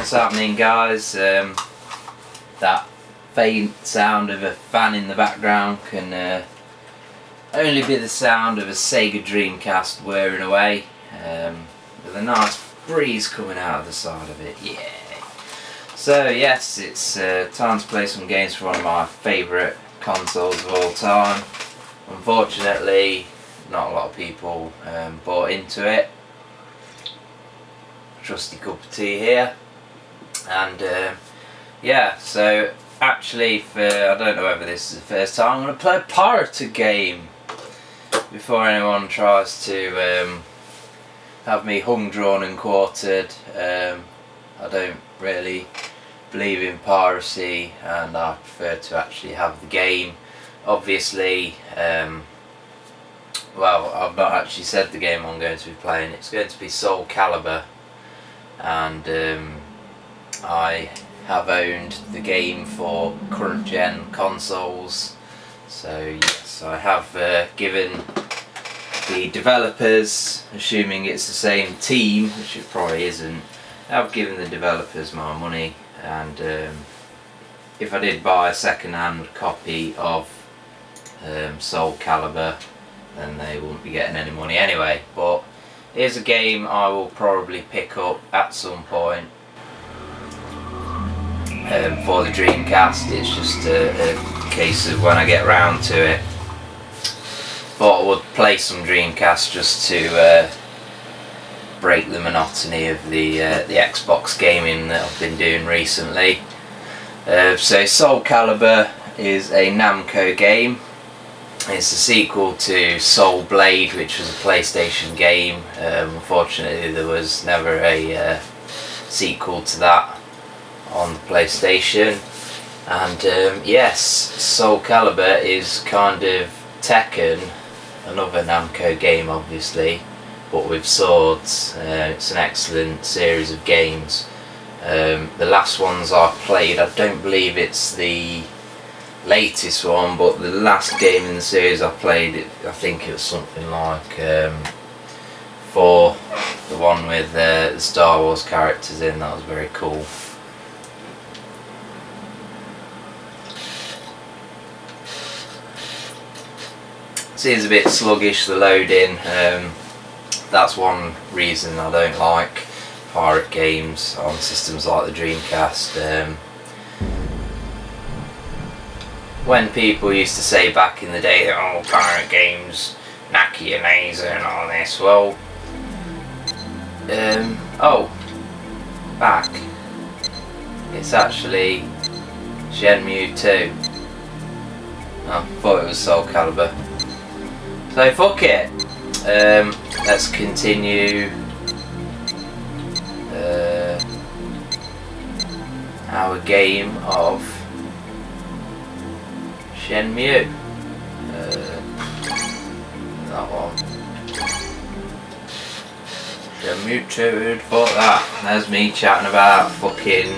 What's happening, guys? That faint sound of a fan in the background can only be the sound of a Sega Dreamcast whirring away with a nice breeze coming out of the side of it. Yeah. So yes, it's time to play some games for one of my favourite consoles of all time. Unfortunately, not a lot of people bought into it. Trusty cup of tea here, and yeah, so actually I don't know whether this is the first time I'm going to play a pirated game before anyone tries to have me hung, drawn and quartered. I don't really believe in piracy, and I prefer to actually have the game. Obviously, well, I've not actually said the game I'm going to be playing. It's going to be Soul Calibur, and I have owned the game for current gen consoles. So yes, I have given the developers, assuming it's the same team, which it probably isn't, I've given the developers my money, and if I did buy a second-hand copy of Soul Calibur, then they wouldn't be getting any money anyway. But here's a game I will probably pick up at some point for the Dreamcast. It's just a case of when I get round to it. Thought I would play some Dreamcast just to break the monotony of the Xbox gaming that I've been doing recently. So Soul Calibur is a Namco game. It's a sequel to Soul Blade, which was a PlayStation game. Unfortunately, there was never a sequel to that on the PlayStation. And yes, Soul Calibur is kind of Tekken, another Namco game obviously, but with swords. It's an excellent series of games. The last ones I played, I don't believe it's the latest one, but the last game in the series I played, I think it was something like 4, the one with the Star Wars characters in. That was very cool. Seems a bit sluggish, the loading. That's one reason I don't like pirate games on systems like the Dreamcast. When people used to say back in the day that, oh, pirate games knack your laser and all this, well, oh, back, it's actually Shenmue 2. I thought it was Soul Calibur. So fuck it. Let's continue our game of Shenmue. That one. Shenmue 2, fuck that. There's me chatting about fucking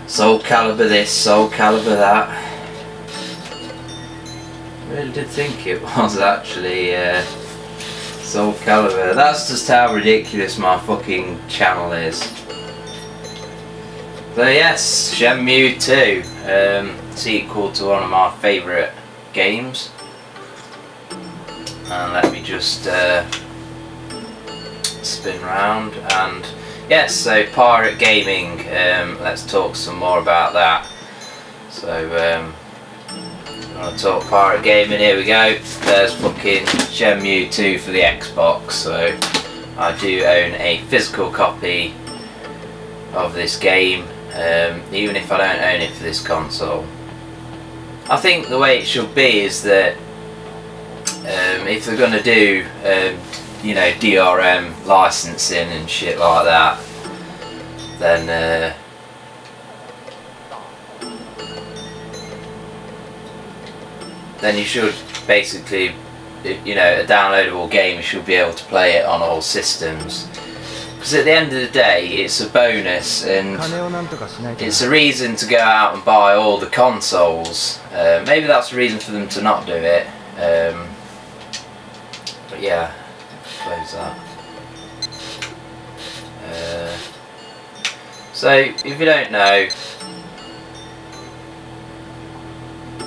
Soul Calibur this, Soul Calibur that. I really did think it was actually Soul Calibur. That's just how ridiculous my fucking channel is. So yes, Shenmue 2, sequel to one of my favourite games. And let me just spin round, and yes, so pirate gaming, let's talk some more about that. So I'm gonna talk pirate gaming, here we go. There's fucking Shenmue 2 for the Xbox. So I do own a physical copy of this game, even if I don't own it for this console. I think the way it should be is that if they're gonna do you know, DRM licensing and shit like that, then you should basically, you know, a downloadable game, you should be able to play it on all systems. Because at the end of the day, it's a bonus, and it's a reason to go out and buy all the consoles. Maybe that's a reason for them to not do it. But yeah, close that. So if you don't know,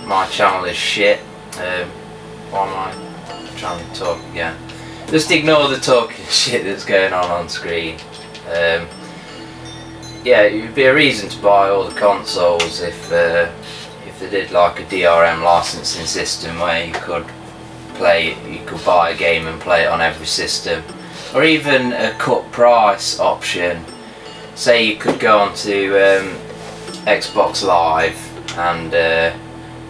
my channel is shit. Why am I trying to talk again? Just ignore the talking shit that's going on screen. Yeah, it would be a reason to buy all the consoles if they did like a DRM licensing system where you could buy a game and play it on every system, or even a cut price option. Say you could go onto Xbox Live and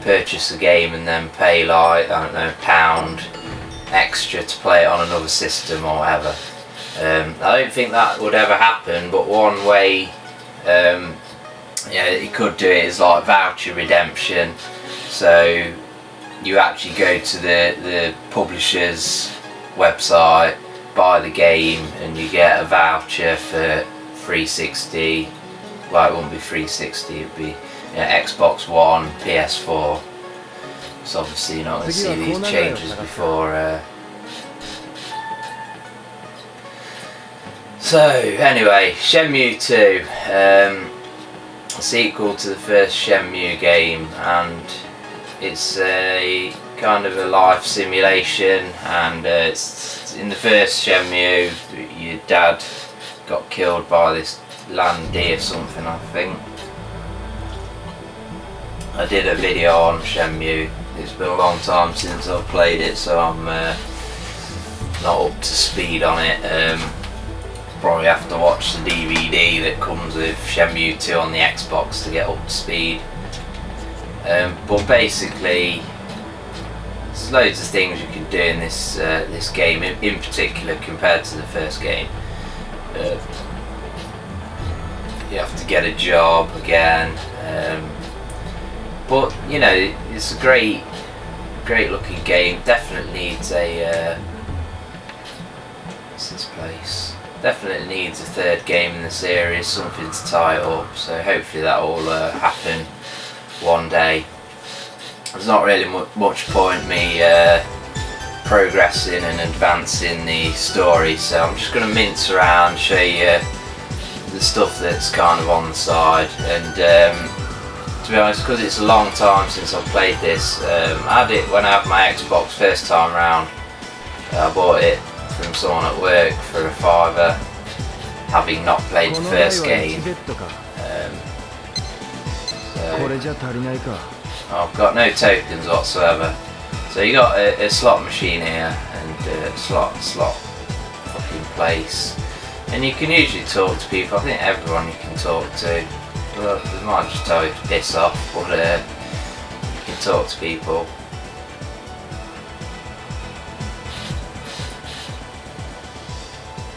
purchase a game and then pay like, I don't know, £1 extra to play it on another system or whatever. I don't think that would ever happen, but one way yeah, you could do it is like voucher redemption. So you actually go to the publisher's website, buy the game, and you get a voucher for 360. Well, it wouldn't be 360, it'd be Xbox One, PS4. So obviously you're not going to see these changes before. So anyway, Shenmue 2, a sequel to the first Shenmue game, and it's a kind of a life simulation. And it's in the first Shenmue, your dad got killed by this land deer or something, I think. I did a video on Shenmue. It's been a long time since I've played it, so I'm not up to speed on it. Probably have to watch the DVD that comes with Shenmue 2 on the Xbox to get up to speed. But basically, there's loads of things you can do in this this game, in particular compared to the first game. You have to get a job again. But you know, it's a great looking game. Definitely needs a what's this place? Definitely needs a third game in the series, something to tie it up. So hopefully that will happen one day. There's not really much point me progressing and advancing the story, so I'm just going to mince around, show you the stuff that's kind of on the side. And to be honest, because it's a long time since I've played this, I had it when I had my Xbox first time round. I bought it from someone at work for a £5, having not played the first game. I've got no tokens whatsoever. So you got a slot machine here and a slot fucking place, and you can usually talk to people. I think everyone you can talk to. Well, they might just tell you to piss off, but you can talk to people.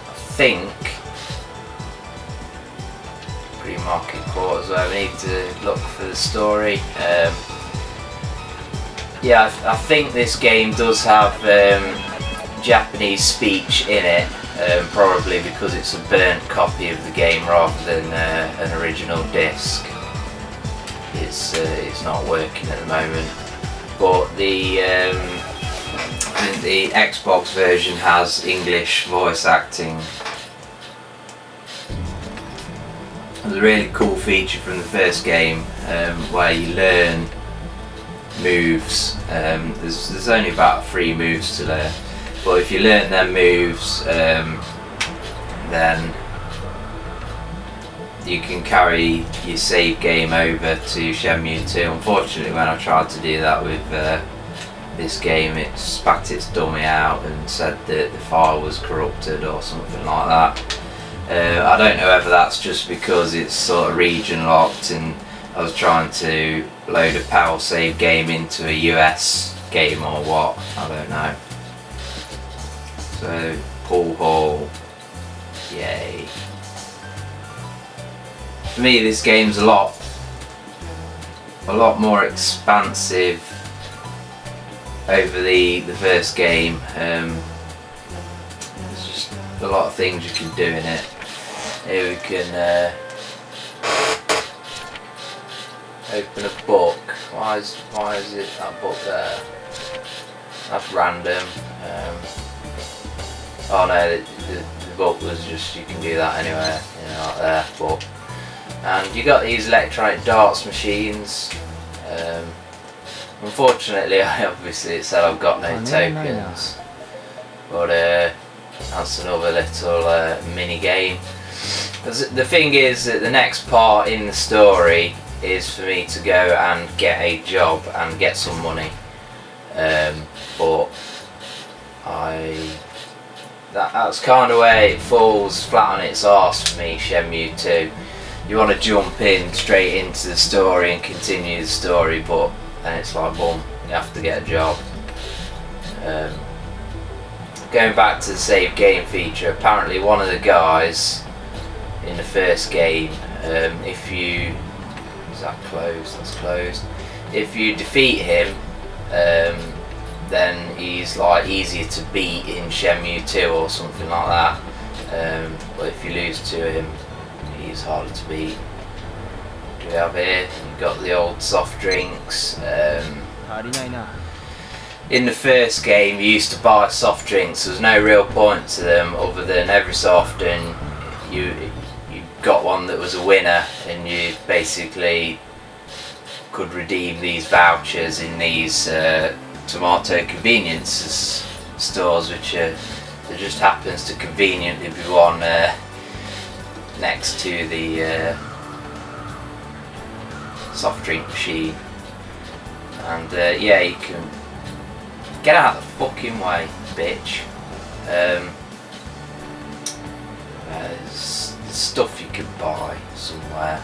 I think pre-market quarters where we need to look for the story. Yeah, I think this game does have Japanese speech in it, probably because it's a burnt copy of the game rather than an original disc. It's not working at the moment, but the I think the Xbox version has English voice acting. There's a really cool feature from the first game where you learn moves. There's only about 3 moves to learn, but if you learn them moves, then you can carry your save game over to Shenmue 2. Unfortunately, when I tried to do that with this game, it spat its dummy out and said that the file was corrupted or something like that. I don't know whether that's just because it's sort of region locked and I was trying to load a PAL save game into a US game or what, I don't know. So, pool hall, yay. For me, this game's a lot more expansive over the first game. There's just a lot of things you can do in it. Here we can open a book. Why is it that book there? That's random. Oh no, the book was just, you can do that anywhere, you know, like there. But and you got these electronic darts machines. Unfortunately, obviously it said I've got no tokens, but that's another little mini game. The thing is that the next part in the story is for me to go and get a job and get some money, but that's kind of where it falls flat on its arse for me. Shenmue 2, you want to jump in straight into the story and continue the story, but then it's like, boom, you have to get a job. Going back to the save game feature, apparently one of the guys in the first game, if you... is that closed? That's closed. If you defeat him, then he's like easier to beat in Shenmue 2 or something like that. But if you lose to him, he's harder to beat. What do we have here? You've got the old soft drinks. In the first game you used to buy soft drinks. There was no real point to them other than every so often you got one that was a winner, and you basically could redeem these vouchers in these tomato convenience stores, which there just happens to conveniently be one next to the soft drink machine. And yeah, you can get out of the fucking way, bitch. There's stuff you could buy somewhere.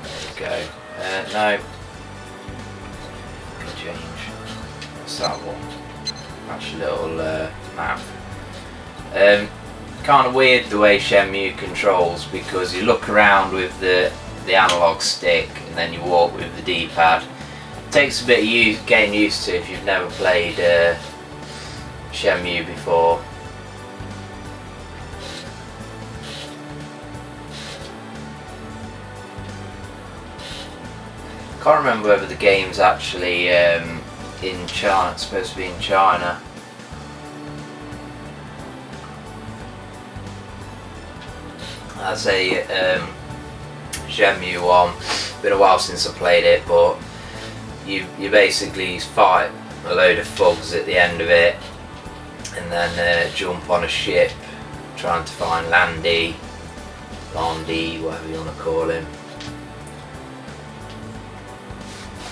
There you go. No. Can change. What's that one? That's a little map. Kind of weird the way Shenmue controls, because you look around with the analog stick and then you walk with the D-pad. It takes a bit of getting used to if you've never played Shenmue before. Can't remember whether the game's actually in China. It's supposed to be in China. That's a Shenmue 1. Been a while since I played it, but you basically fight a load of thugs at the end of it, and then jump on a ship trying to find Landy, whatever you want to call him.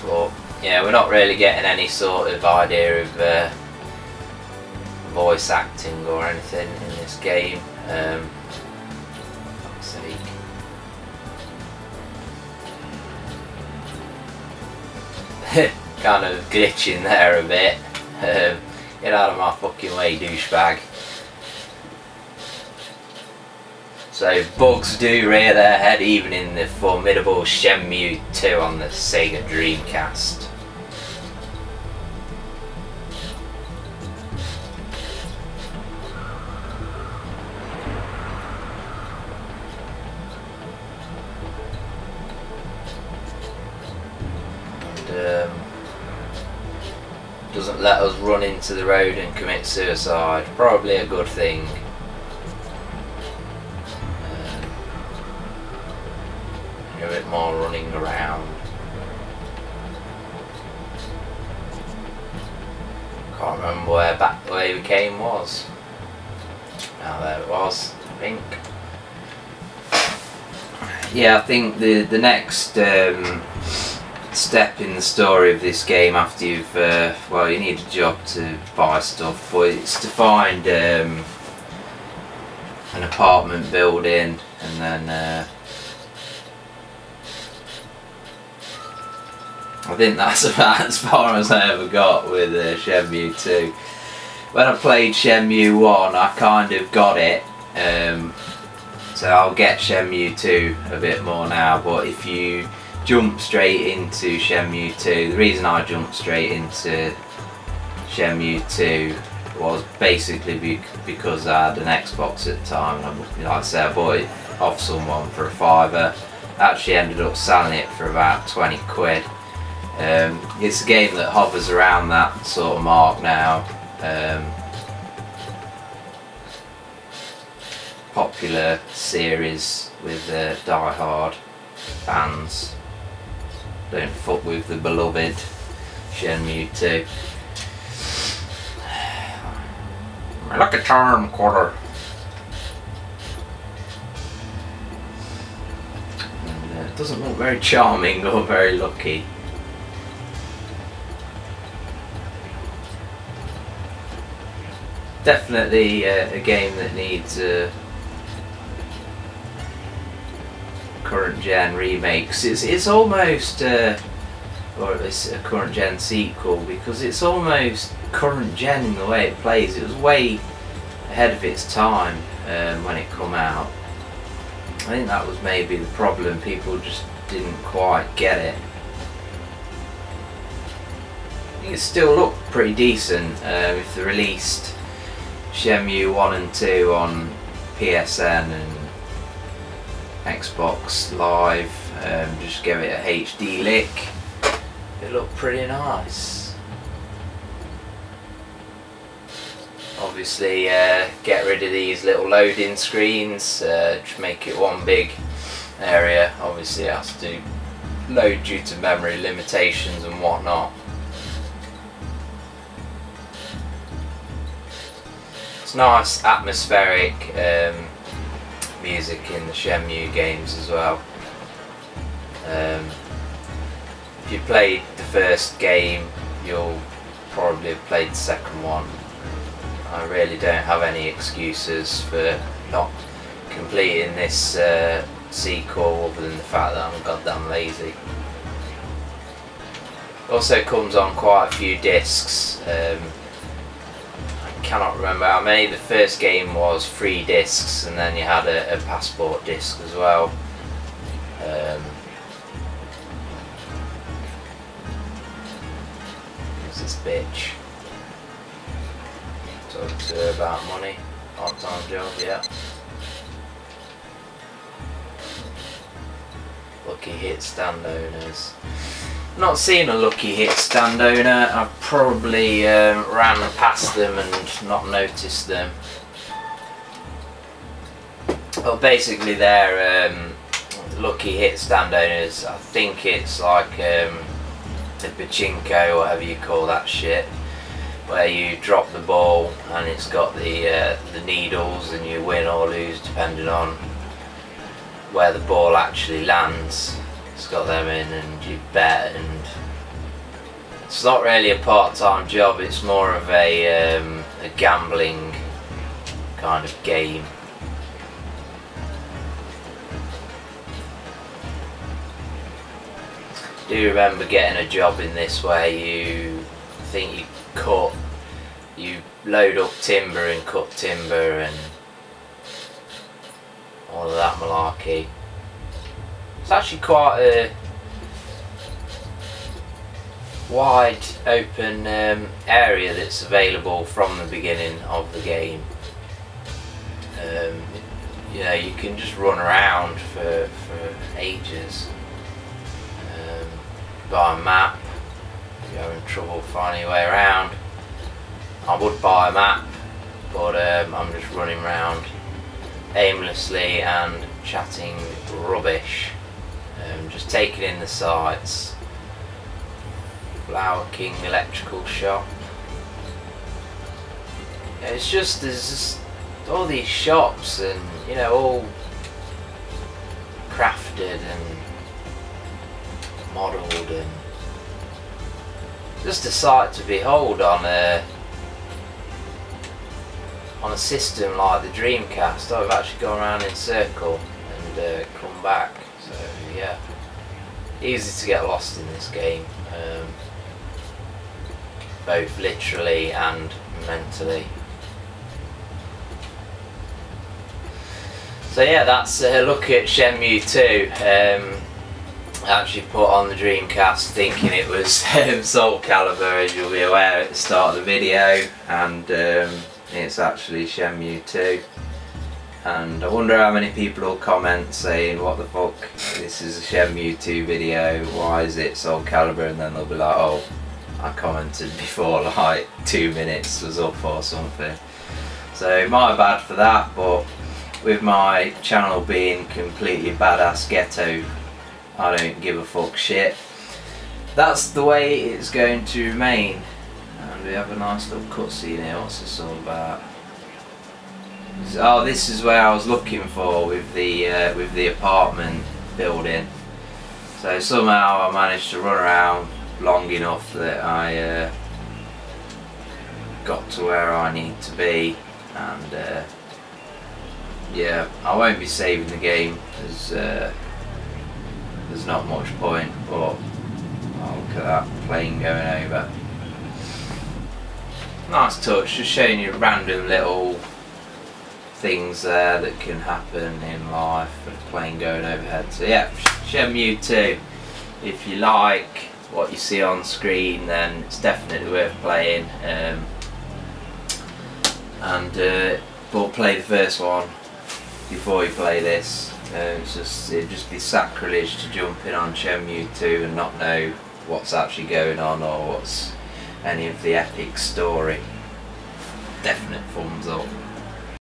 But yeah, we're not really getting any sort of idea of voice acting or anything in this game. Fuck's sake. Kind of glitching there a bit. Get out of my fucking way, douchebag. So bugs do rear their head even in the formidable Shenmue 2 on the Sega Dreamcast. And doesn't let us run into the road and commit suicide. Probably a good thing. A bit more running around. Can't remember where back the way we came was. Now there it was, I think. Yeah, I think the next step in the story of this game, after you've well, you need a job to buy stuff, but it's to find an apartment building, and then I think that's about as far as I ever got with Shenmue 2. When I played Shenmue 1, I kind of got it, so I'll get Shenmue 2 a bit more now. But if you jump straight into Shenmue 2, the reason I jumped straight into Shenmue 2 was basically because I had an Xbox at the time, and like I said, I bought it off someone for a £5. Actually ended up selling it for about 20 quid. It's a game that hovers around that sort of mark now. popular series with die-hard fans. Don't fuck with the beloved Shenmue 2. Like a charm quarter. And, it doesn't look very charming or very lucky. Definitely a game that needs current gen remakes. It's almost or it's a current gen sequel, because it's almost current gen in the way it plays. It was way ahead of its time when it come out. I think that was maybe the problem. People just didn't quite get it. I think it still looked pretty decent if they released Shenmue 1 and 2 on PSN and Xbox Live, just give it a HD lick. It looked pretty nice. Obviously get rid of these little loading screens, just make it one big area. Obviously it has to load due to memory limitations and whatnot. It's nice atmospheric music in the Shenmue games as well. If you played the first game, you'll probably have played the second one. I really don't have any excuses for not completing this sequel other than the fact that I'm goddamn lazy. It also comes on quite a few discs. I cannot remember how many. The first game was 3 discs, and then you had a passport disc as well. Who's this bitch? Talk to her about money. Part-time job, yeah. Lucky hit stand owners. Not seen a lucky hit stand owner. I've probably ran past them and not noticed them. Well, basically they're lucky hit stand owners. I think it's like the pachinko, whatever you call that shit, where you drop the ball and it's got the needles and you win or lose depending on where the ball actually lands. It's got them in and you bet, and it's not really a part-time job, it's more of a gambling kind of game. I do remember getting a job in this where you think you load up timber and cut timber and all of that malarkey. It's actually quite a wide open area that's available from the beginning of the game. You know, you can just run around for ages. Buy a map if you're having trouble finding your way around. I would buy a map, but I'm just running around aimlessly and chatting rubbish. Just taking in the sights. Flower King electrical shop. Yeah, it's just, there's just all these shops, and you know, all crafted and modelled, and just a sight to behold on a system like the Dreamcast. I've actually gone around in a circle and come back. So yeah, easy to get lost in this game, both literally and mentally. So yeah, that's a look at Shenmue 2. I actually put on the Dreamcast thinking it was Soul Calibur, as you'll be aware at the start of the video, and it's actually Shenmue 2. And I wonder how many people will comment saying, what the fuck, this is a Shenmue 2 video, why is it Soul Calibur? And then they'll be like, oh, I commented before like 2 minutes was up or something. So my bad for that, but with my channel being completely badass ghetto, I don't give a fuck shit. That's the way it's going to remain. And we have a nice little cutscene here. What's this all about? Oh, this is where I was looking for with the apartment building. So somehow I managed to run around long enough that I got to where I need to be, and yeah, I won't be saving the game as there's not much point, but oh, look at that plane going over. Nice touch, just showing you random little things there that can happen in life, with a plane going overhead. So yeah, Shenmue 2, if you like what you see on screen, then it's definitely worth playing. But play the first one before you play this. It'd just be sacrilege to jump in on Shenmue 2 and not know what's actually going on or what's any of the epic story. Definite thumbs up.